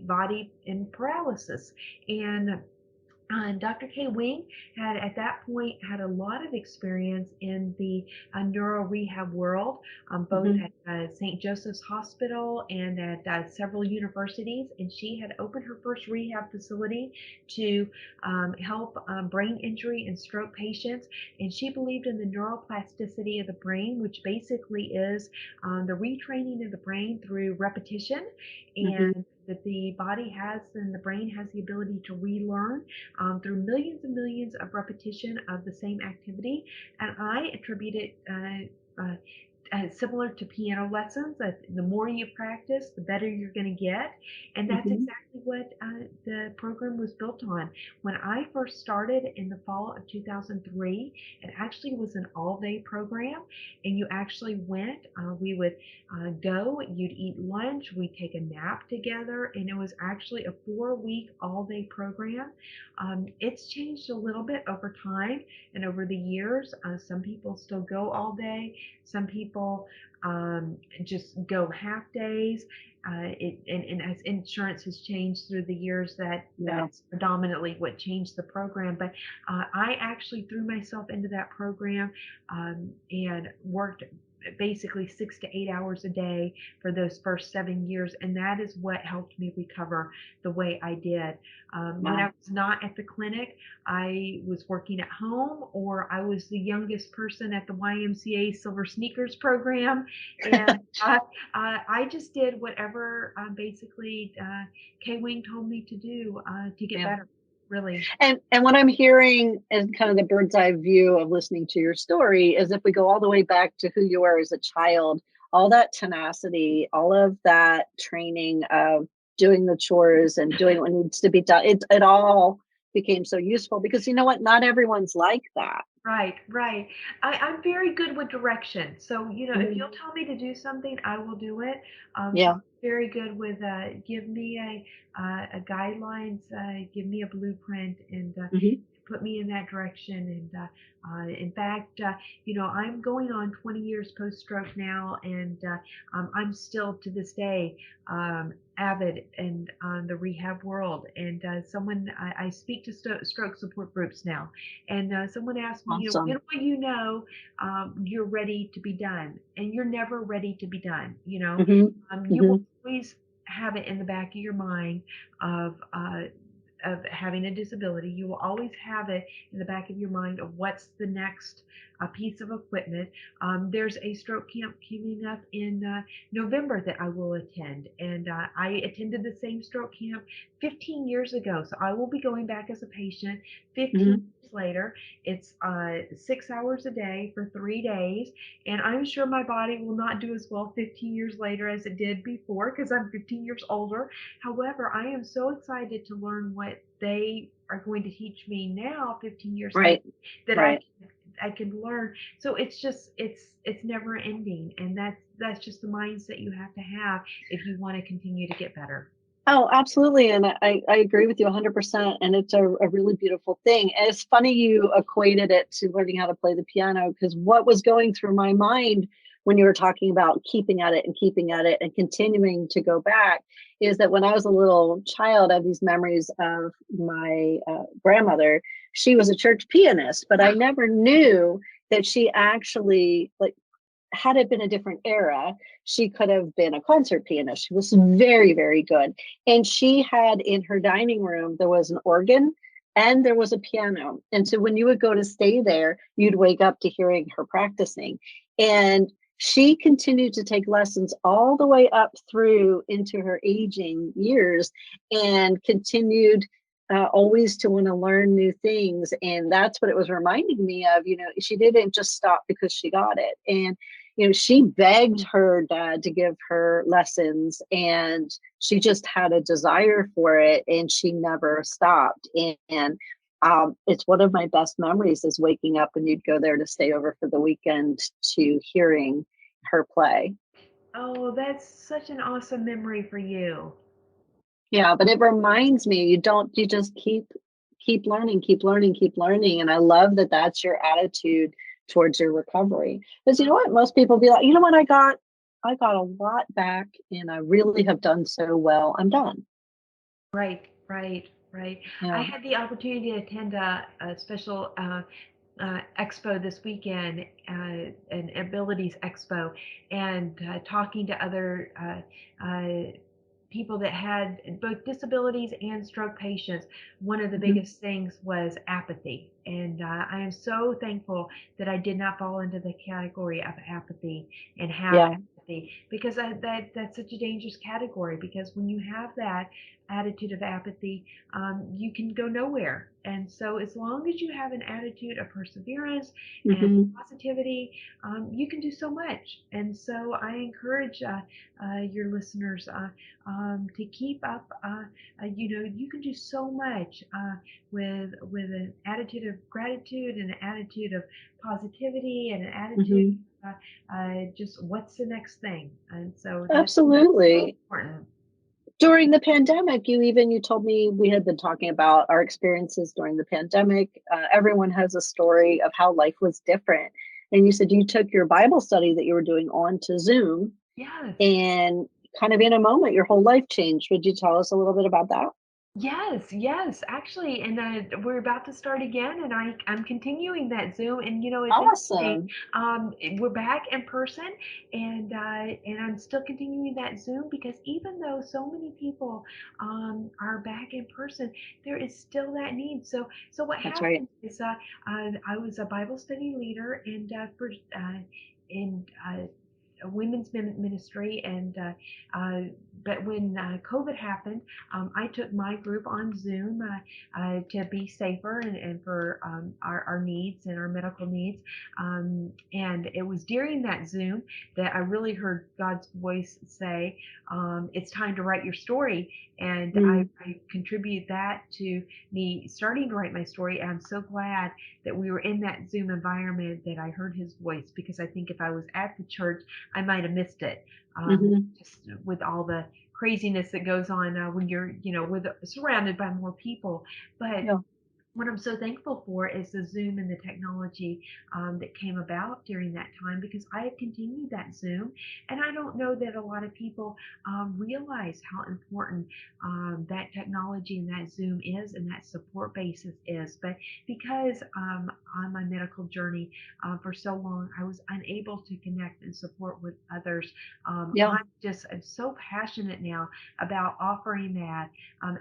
body in paralysis. And Dr. K. Wing had at that point had a lot of experience in the neuro rehab world, both Hmm. at St. Joseph's Hospital and at several universities. And she had opened her first rehab facility to help brain injury and stroke patients. And she believed in the neuroplasticity of the brain, which basically is the retraining of the brain through repetition, Hmm. and that the body has and the brain has the ability to relearn through millions and millions of repetition of the same activity. And I attribute it similar to piano lessons. The more you practice, the better you're going to get. And that's Hmm. exactly what the program was built on. When I first started in the fall of 2003, it actually was an all-day program. And you actually went, we would go, you'd eat lunch, we'd take a nap together. And it was actually a 4-week all-day program. It's changed a little bit over time and over the years. Some people still go all day. Some people just go half days. And as insurance has changed through the years, Yeah. that's predominantly what changed the program. But I actually threw myself into that program and worked basically 6 to 8 hours a day for those first 7 years, and that is what helped me recover the way I did. When I Wow. was not at the clinic, I was working at home, or I was the youngest person at the YMCA Silver Sneakers program, and I just did whatever basically K Wing told me to do to get Yeah. better. Really. And what I'm hearing is kind of the bird's eye view of listening to your story is if we go all the way back to who you were as a child, all that tenacity, all of that training of doing the chores and doing what needs to be done, it all became so useful because you know what? Not everyone's like that. Right, right. I'm very good with direction. So, if Mhm. you'll tell me to do something, I will do it. So Yeah. I'm very good with give me a guidelines, give me a blueprint, and Hmm. put me in that direction. And in fact, I'm going on 20 years post-stroke now, and I'm still to this day avid in the rehab world. And I speak to stroke support groups now, and someone asked me, when Awesome. will you know you're ready to be done? And you're never ready to be done. Hmm. You Hmm. will always have it in the back of your mind of having a disability. You will always have it in the back of your mind of what's the next piece of equipment. There's a stroke camp coming up in November that I will attend, and I attended the same stroke camp 15 years ago, so I will be going back as a patient 15 Hmm. years later. It's 6 hours a day for 3 days, and I'm sure my body will not do as well 15 years later as it did before because I'm 15 years older. However, I am so excited to learn what they are going to teach me now, 15 years later, Right. that Right. I can learn. So it's never ending, and that's just the mindset you have to have if you want to continue to get better. Oh, absolutely. And I agree with you 100%. And it's a really beautiful thing. And it's funny you equated it to learning how to play the piano, because what was going through my mind when you were talking about keeping at it and keeping at it and continuing to go back is that when I was a little child, I have these memories of my grandmother. She was a church pianist, but I never knew that she actually like had it been a different era, she could have been a concert pianist. She was very, very good. And she had in her dining room, there was an organ and there was a piano. And so when you would go to stay there, you'd wake up to hearing her practicing. And she continued to take lessons all the way up through into her aging years and continued always to want to learn new things. And that's what it was reminding me of. She didn't just stop because she got it. And she begged her dad to give her lessons, and she just had a desire for it, and she never stopped. And it's one of my best memories is waking up and you'd go there to stay over for the weekend to hearing her play. Oh, that's such an awesome memory for you. Yeah, but it reminds me, you just keep learning, keep learning, keep learning. And I love that that's your attitude towards your recovery. Because you know what? Most people be like, you know what, I got a lot back and I really have done so well. I'm done. Right, right, right. I Yeah. had the opportunity to attend a special expo this weekend, an abilities expo, and talking to other people that had both disabilities and stroke patients. One of the Mhm. biggest things was apathy. And I am so thankful that I did not fall into the category of apathy and have Yeah. apathy, because that's such a dangerous category. Because when you have that attitude of apathy, you can go nowhere. And so, as long as you have an attitude of perseverance and Hmm. positivity, you can do so much. And so, I encourage your listeners to keep up. You can do so much with an attitude of gratitude and an attitude of positivity and an attitude Hmm. just what's the next thing. And so that's so Absolutely. important. During the pandemic, you told me we had been talking about our experiences during the pandemic. Everyone has a story of how life was different. And you said you took your Bible study that you were doing on to Zoom, Yes. and kind of in a moment, your whole life changed. Would you tell us a little bit about that? Yes, yes, actually, and we're about to start again, and I'm continuing that Zoom, and it's interesting. Awesome. We're back in person, and I'm still continuing that Zoom, because even though so many people are back in person, there is still that need. So what That's right. happened is I was a Bible study leader, and for in a women's ministry, and but when COVID happened, I took my group on Zoom to be safer, and for our needs and our medical needs. And it was during that Zoom that I really heard God's voice say, "It's time to write your story." And Mm. I contribute that to me starting to write my story. And I'm so glad that we were in that Zoom environment, that I heard His voice, because I think if I was at the church, I might have missed it, Hmm. just with all the craziness that goes on when you're, with surrounded by more people. But Yeah. what I'm so thankful for is the Zoom and the technology that came about during that time, because I have continued that Zoom. And I don't know that a lot of people realize how important that technology and that Zoom is, and that support basis is. But because on my medical journey for so long, I was unable to connect and support with others. Yeah. I'm so passionate now about offering that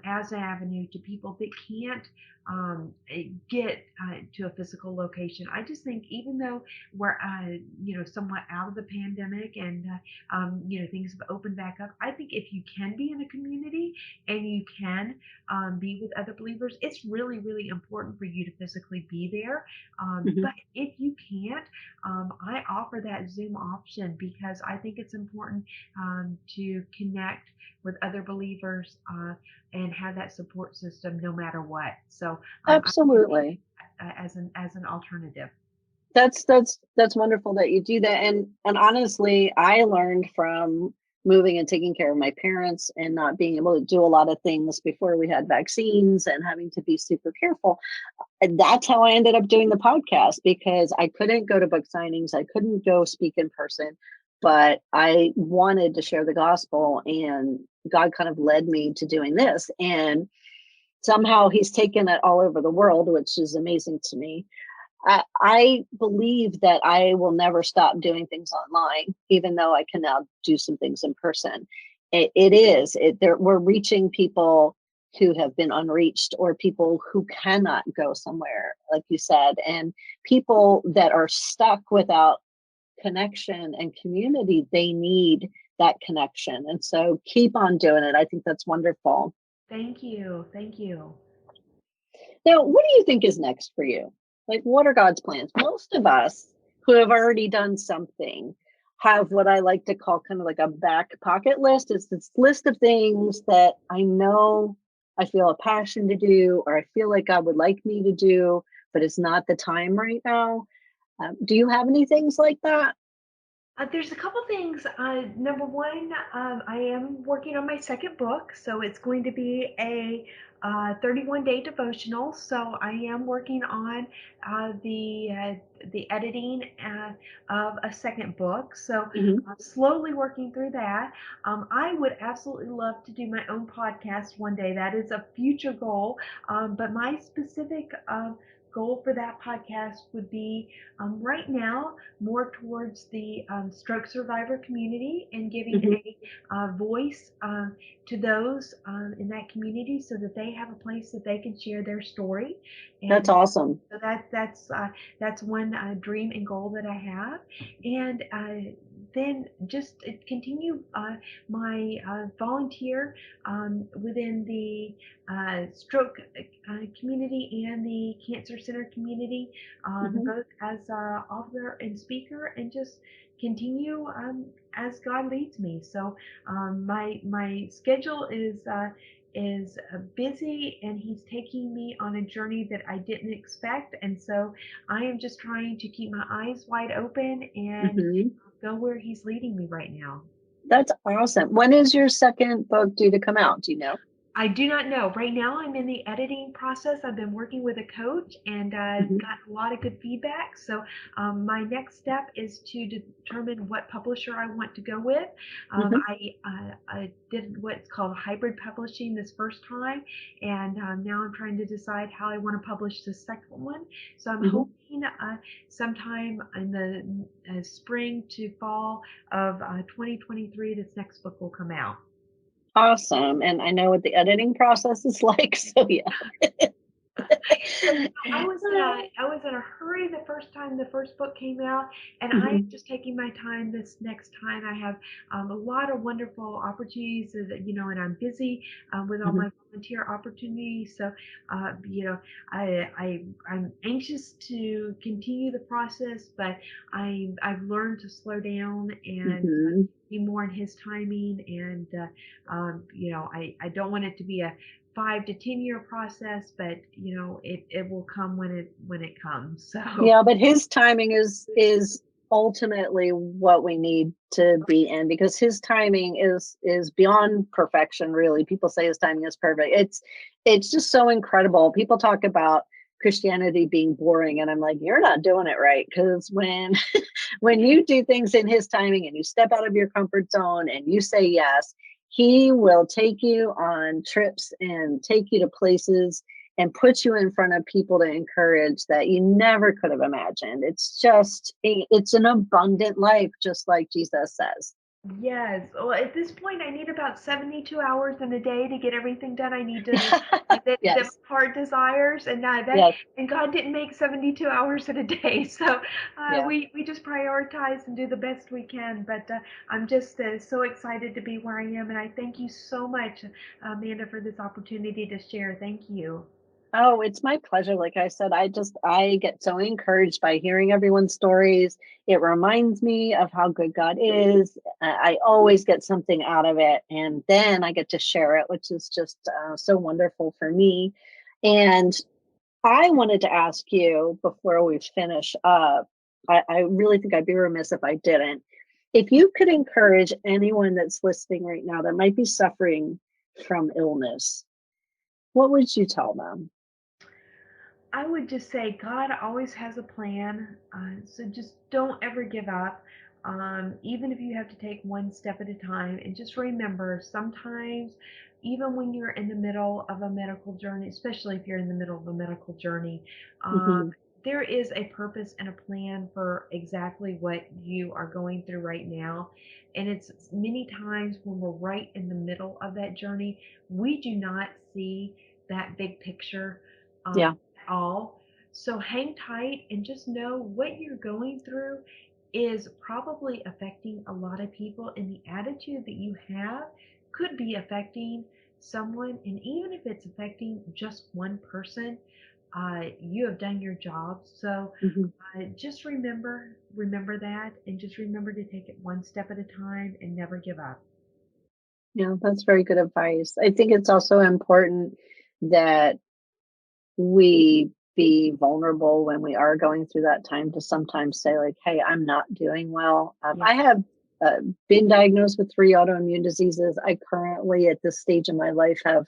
as an avenue to people that can't get to a physical location. I just think, even though we're somewhat out of the pandemic, and things have opened back up, I think if you can be in a community and you can be with other believers, it's really, really important for you to physically be there. Hmm. But if you can't, I offer that Zoom option, because I think it's important to connect with other believers and have that support system no matter what. So I offer Absolutely. as an alternative. That's wonderful that you do that. And honestly, I learned from moving and taking care of my parents and not being able to do a lot of things before we had vaccines and having to be super careful. And that's how I ended up doing the podcast, because I couldn't go to book signings, I couldn't go speak in person, but I wanted to share the gospel, and God kind of led me to doing this. And somehow He's taken it all over the world, which is amazing to me. I believe that I will never stop doing things online, even though I can now do some things in person. We're reaching people who have been unreached, or people who cannot go somewhere, like you said, and people that are stuck without connection and community. They need that connection. And so keep on doing it. I think that's wonderful. Thank you. Thank you. Now, what do you think is next for you? Like, what are God's plans? Most of us who have already done something have what I like to call kind of like a back pocket list. It's this list of things that I know I feel a passion to do, or I feel like God would like me to do, but it's not the time right now. Do you have any things like that? There's a couple things. Number one, I am working on my second book, so it's going to be a 31-day devotional. So I am working on the editing of a second book. So Mm-hmm. I'm slowly working through that. I would absolutely love to do my own podcast one day. That is a future goal. But my specific goal for that podcast would be right now more towards the stroke survivor community, and giving Mm-hmm. a voice to those in that community, so that they have a place that they can share their story. That's And awesome. so that's one dream and goal that I have. And then just continue my volunteer within the stroke community and the cancer center community, Mm-hmm. both as an author and speaker, and just continue as God leads me. So my schedule is busy, and He's taking me on a journey that I didn't expect, and so I am just trying to keep my eyes wide open and Mm-hmm. go where He's leading me right now. That's awesome. When is your second book due to come out? Do you know? I do not know. Right now, I'm in the editing process. I've been working with a coach and Mm-hmm. got a lot of good feedback. So, my next step is to determine what publisher I want to go with. Mm-hmm. I did what's called hybrid publishing this first time, and now I'm trying to decide how I want to publish the second one. So, I'm Mm-hmm. hoping sometime in the spring to fall of 2023, this next book will come out. Awesome. And I know what the editing process is like. So yeah. I was in a hurry the first time the first book came out, and I am Mhm. just taking my time this next time. I have a lot of wonderful opportunities, and I'm busy with all Mhm. my volunteer opportunities. So, I'm anxious to continue the process, but I've learned to slow down and Mhm. be more in His timing. And I don't want it to be a 5 to 10 year process, but it will come when it comes. So Yeah, but his timing is ultimately what we need to be in, because his timing is beyond perfection, really. People say his timing is perfect. It's just so incredible. People talk about Christianity being boring, and I'm like, you're not doing it right, because when you do things in his timing and you step out of your comfort zone and you say yes, he will take you on trips and take you to places and put you in front of people to encourage that you never could have imagined. It's an abundant life, just like Jesus says. yes, well, at this point, I need about 72 hours in a day to get everything done I need to. That Yes. heart desires, and Yes. and God didn't make 72 hours in a day, so Yeah. we just prioritize and do the best we can. But I'm just so excited to be where I am, and I thank you so much, Amanda, for this opportunity to share. Thank you. Oh, it's my pleasure. Like I said, I get so encouraged by hearing everyone's stories. It reminds me of how good God is. I always get something out of it, and then I get to share it, which is just so wonderful for me. And I wanted to ask you before we finish up. I really think I'd be remiss if I didn't. If you could encourage anyone that's listening right now that might be suffering from illness, what would you tell them? I would just say God always has a plan. So just don't ever give up. Even if you have to take one step at a time. And just remember, sometimes, even when you're in the middle of a medical journey, especially if you're in the middle of a medical journey, um, Hmm. there is a purpose and a plan for exactly what you are going through right now. And it's many times when we're right in the middle of that journey, we do not see that big picture Yeah. at all. So hang tight and just know what you're going through is probably affecting a lot of people, and the attitude that you have could be affecting someone. And even if it's affecting just one person, you have done your job. So Mhm. just remember that, and just remember to take it one step at a time and never give up. Yeah, that's very good advice. I think it's also important that we be vulnerable when we are going through that time to sometimes say like, hey, I'm not doing well. Yeah. I have been diagnosed with 3 autoimmune diseases. I currently at this stage in my life have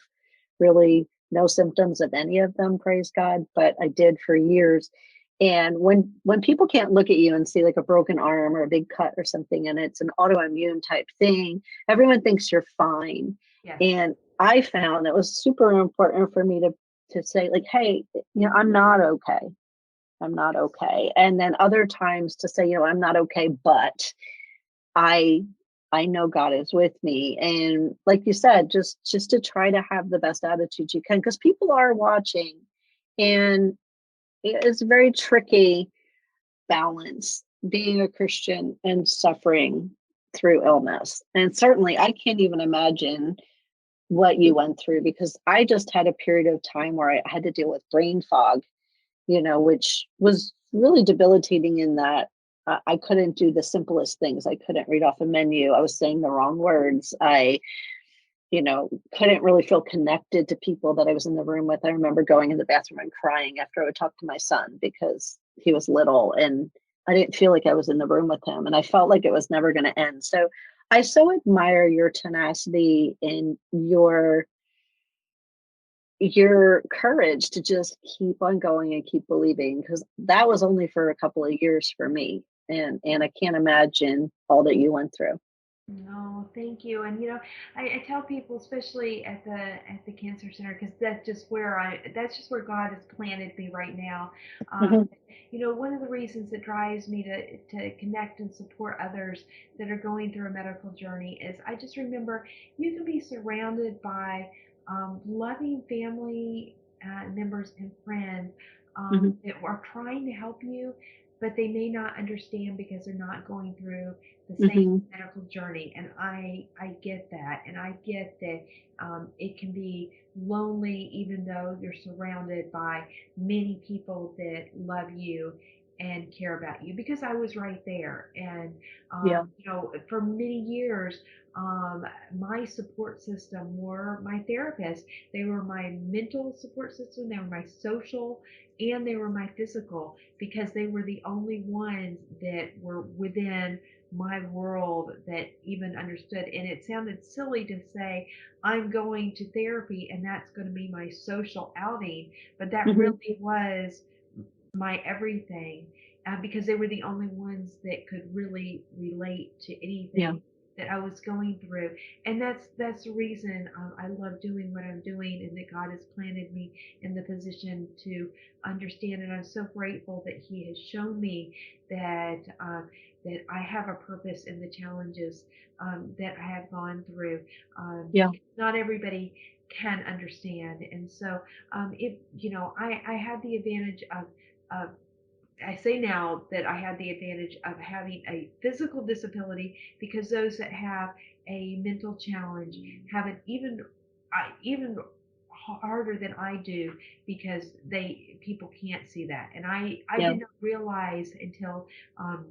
really no symptoms of any of them, praise God, but I did for years. And when people can't look at you and see like a broken arm or a big cut or something, and it's an autoimmune type thing, everyone thinks you're fine. Yes. And I found it was super important for me to say like, hey, I'm not okay. I'm not okay. And then other times to say, I'm not okay, but I I know God is with me. And like you said, just to try to have the best attitude you can, because people are watching, and it's a very tricky balance being a Christian and suffering through illness. And certainly I can't even imagine what you went through, because I just had a period of time where I had to deal with brain fog, which was really debilitating in that I couldn't do the simplest things. I couldn't read off a menu. I was saying the wrong words. I, couldn't really feel connected to people that I was in the room with. I remember going in the bathroom and crying after I would talk to my son because he was little and I didn't feel like I was in the room with him. And I felt like it was never going to end. So I so admire your tenacity and your courage to just keep on going and keep believing, because that was only for a couple of years for me, and I can't imagine all that you went through. No, thank you. And I tell people, especially at the cancer center, because that's just where God has planted me right now. Um, Hmm. one of the reasons that drives me to connect and support others that are going through a medical journey is I just remember you can be surrounded by loving family members and friends Hmm. that are trying to help you, but they may not understand because they're not going through the same Hmm. medical journey. And I get that, and I get that it can be lonely even though you're surrounded by many people that love you and care about you, because I was right there. And Yeah. for many years, my support system were my therapist. They were my mental support system, they were my social, and they were my physical, because they were the only ones that were within my world that even understood. And it sounded silly to say I'm going to therapy and that's going to be my social outing, but that Hmm. really was my everything, because they were the only ones that could really relate to Yeah. anything that I was going through. And that's the reason I love doing what I'm doing, and that God has planted me in the position to understand. And I'm so grateful that He has shown me that that I have a purpose in the challenges that I have gone through. Yeah. Not everybody can understand, and so if I had the advantage of I say now that I had the advantage of having a physical disability, because those that have a mental challenge have an even harder than I do, because they people can't see that. And I Yeah. did not realize until um,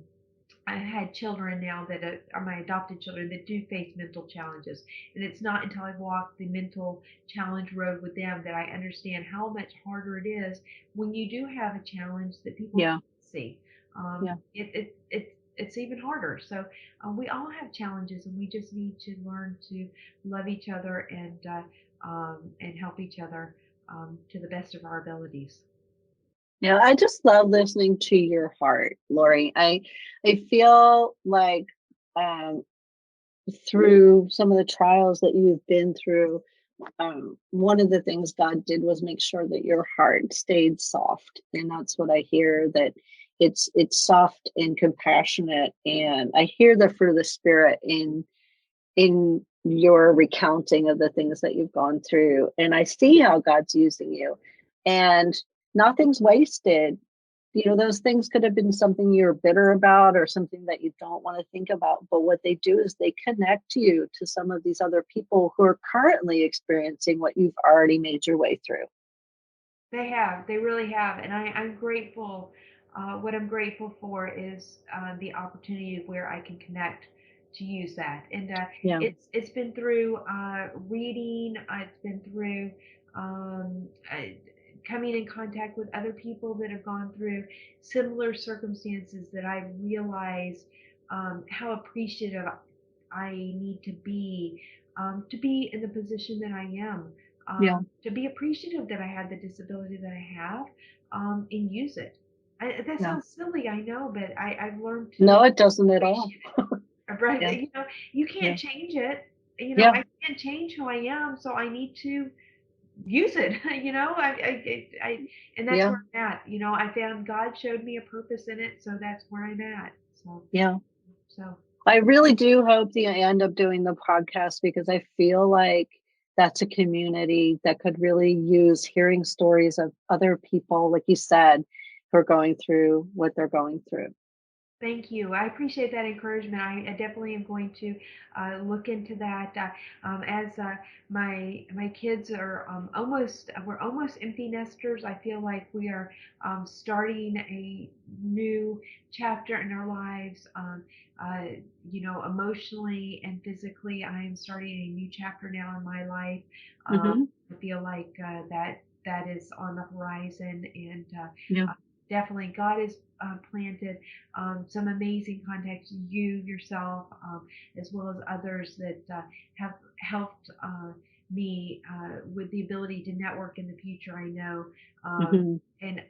I had children now that are my adopted children that do face mental challenges. And it's not until I walk the mental challenge road with them that I understand how much harder it is when you do have a challenge that people Yeah. can't see. Yeah. It's even harder. So we all have challenges, and we just need to learn to love each other and help each other to the best of our abilities. Yeah. I just love listening to your heart, Lori. I feel like um through some of the trials that you've been through, one of the things God did was make sure that your heart stayed soft. And that's what I hear, that it's soft and compassionate. And I hear the fruit of the Spirit in your recounting of the things that you've gone through. And I see how God's using you. And nothing's wasted. Those things could have been something you're bitter about or something that you don't want to think about. But what they do is they connect you to some of these other people who are currently experiencing what you've already made your way through. They really have. And I'm grateful. What I'm grateful for is the opportunity where I can connect to use that. And Yeah. it's been through reading, it's been through coming in contact with other people that have gone through similar circumstances, that I realize how appreciative I need to be in the position that I am, Yeah. to be appreciative that I had the disability that I have, and use it. That Yeah. sounds silly, I know, but I've learned to No, it doesn't at all. appreciate it. Right? Yeah. You can't Yeah. change it. Yeah. I can't change who I am, so I need to use it. And that's Yeah. where I'm at. I found God showed me a purpose in it, so that's where I'm at. So, Yeah. so I really do hope that I end up doing the podcast, because I feel like that's a community that could really use hearing stories of other people, like you said, who are going through what they're going through. Thank you. I appreciate that encouragement. I definitely am going to look into that. As my kids are we're almost empty nesters. I feel like we are starting a new chapter in our lives. Emotionally and physically, I am starting a new chapter now in my life. Mm-hmm. I feel like that is on the horizon, and Yeah. definitely God has planted some amazing contacts, you yourself, as well as others that have helped me with the ability to network in the future. I know, Mm-hmm. and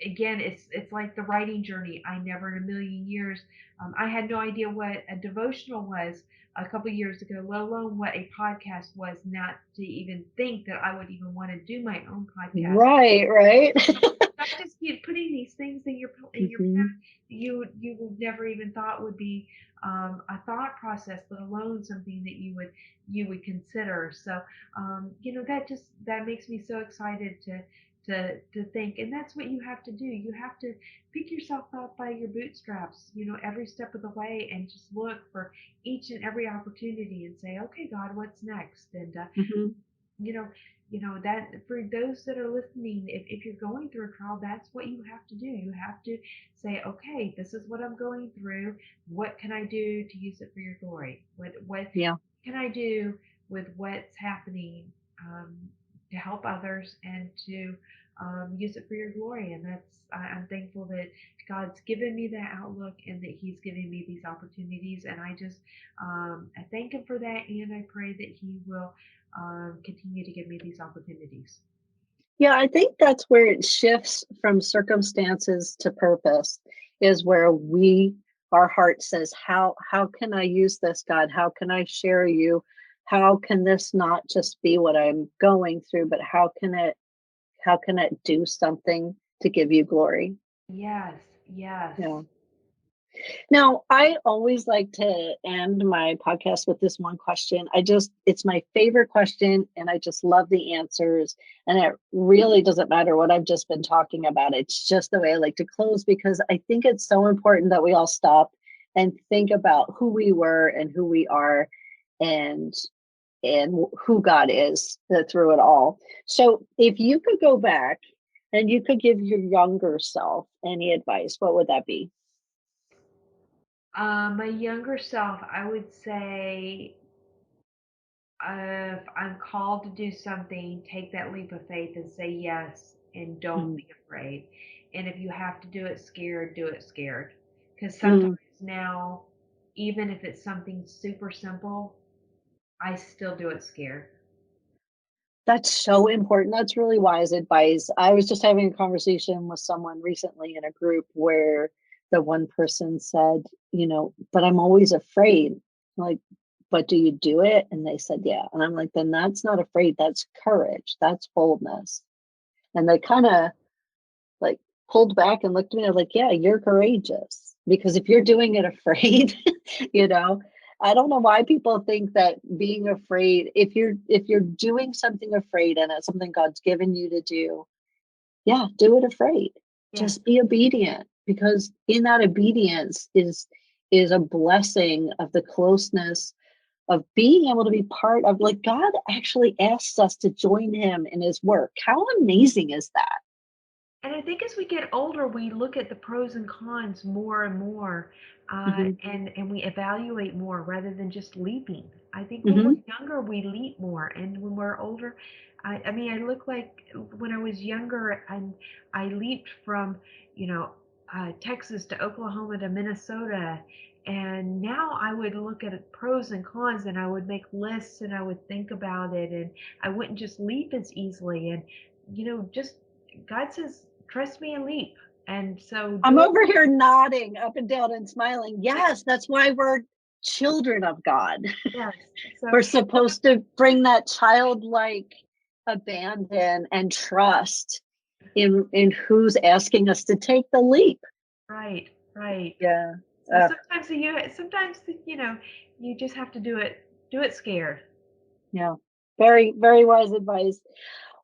again, it's like the writing journey. I never in a million years, I had no idea what a devotional was a couple years ago, let alone what a podcast was. Not to even think that I would even want to do my own podcast. Right. I just keep putting these things in your Mm-hmm. path you would never even thought would be a thought process, let alone something that you would consider. So that makes me so excited to think, and that's what you have to do. You have to pick yourself up by your bootstraps, every step of the way, and just look for each and every opportunity and say, okay, God, what's next? And Mm-hmm. you know, that for those that are listening, if you're going through a trial, that's what you have to do. You have to say, okay, this is what I'm going through. What can I do to use it for your glory? What Yeah. can I do with what's happening, to help others and to use it for your glory? And I'm thankful that God's given me that outlook and that He's giving me these opportunities. And I thank Him for that, and I pray that He will continue to give me these opportunities. Yeah, I think that's where it shifts from circumstances to purpose, is where our heart says, how can I use this, God? How can I share you? How can this not just be what I'm going through, but how can it do something to give you glory? Yes, yes. Yeah. Now, I always like to end my podcast with this one question. It's my favorite question, and I just love the answers. And it really doesn't matter what I've just been talking about. It's just the way I like to close, because I think it's so important that we all stop and think about who we were and who we are, and who God is through it all. So if you could go back and you could give your younger self any advice, what would that be? My younger self, I would say, if I'm called to do something, take that leap of faith and say yes, and don't be afraid. And if you have to do it scared, do it scared. Because sometimes Mm. now, even if it's something super simple, I still do it scared. That's so important. That's really wise advice. I was just having a conversation with someone recently in a group where the one person said, but I'm always afraid. Like, but do you do it? And they said, yeah. And I'm like, then that's not afraid. That's courage. That's boldness. And they kind of like pulled back and looked at me. They're like, yeah, you're courageous, because if you're doing it afraid, you know, I don't know why people think that being afraid, if you're doing something afraid and it's something God's given you to do, yeah, do it afraid. Yeah. Just be obedient, because in that obedience is a blessing of the closeness of being able to be part of, like, God actually asks us to join him in his work. How amazing is that? And I think as we get older, we look at the pros and cons more and more, and we evaluate more rather than just leaping. I think when we're younger, we leap more, and when we're older, I mean, I look like when I was younger, and I leaped from, Texas to Oklahoma to Minnesota, and now I would look at pros and cons, and I would make lists, and I would think about it, and I wouldn't just leap as easily, and just God says, trust me and leap. And so I'm over here nodding up and down and smiling. Yes, that's why we're children of God. Yes. So, we're supposed to bring that childlike abandon and trust in who's asking us to take the leap. Right. Yeah. So sometimes you just have to do it scared. Yeah. Very, very wise advice.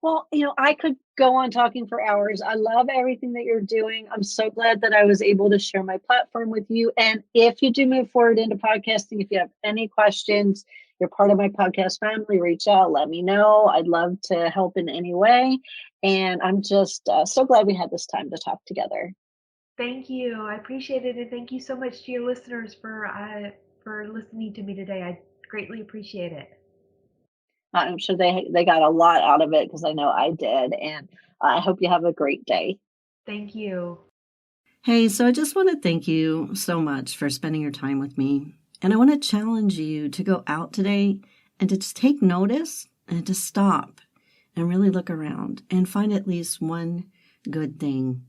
Well, I could go on talking for hours. I love everything that you're doing. I'm so glad that I was able to share my platform with you. And if you do move forward into podcasting, if you have any questions, you're part of my podcast family, reach out, let me know. I'd love to help in any way. And I'm just so glad we had this time to talk together. Thank you. I appreciate it. And thank you so much to your listeners for listening to me today. I greatly appreciate it. I'm sure they got a lot out of it, because I know I did. And I hope you have a great day. Thank you. Hey, so I just want to thank you so much for spending your time with me. And I want to challenge you to go out today and to just take notice and to stop and really look around and find at least one good thing,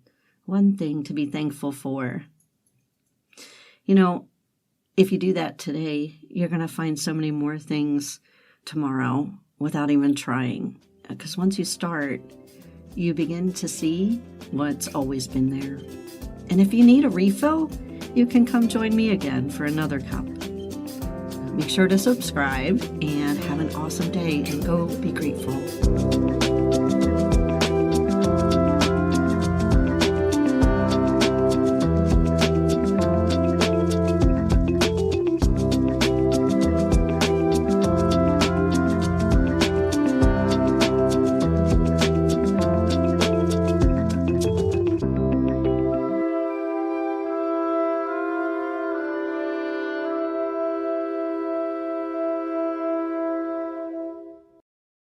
one thing to be thankful for. If you do that today, you're going to find so many more things tomorrow without even trying. Because once you start, you begin to see what's always been there. And if you need a refill, you can come join me again for another cup. Make sure to subscribe and have an awesome day, and go be grateful.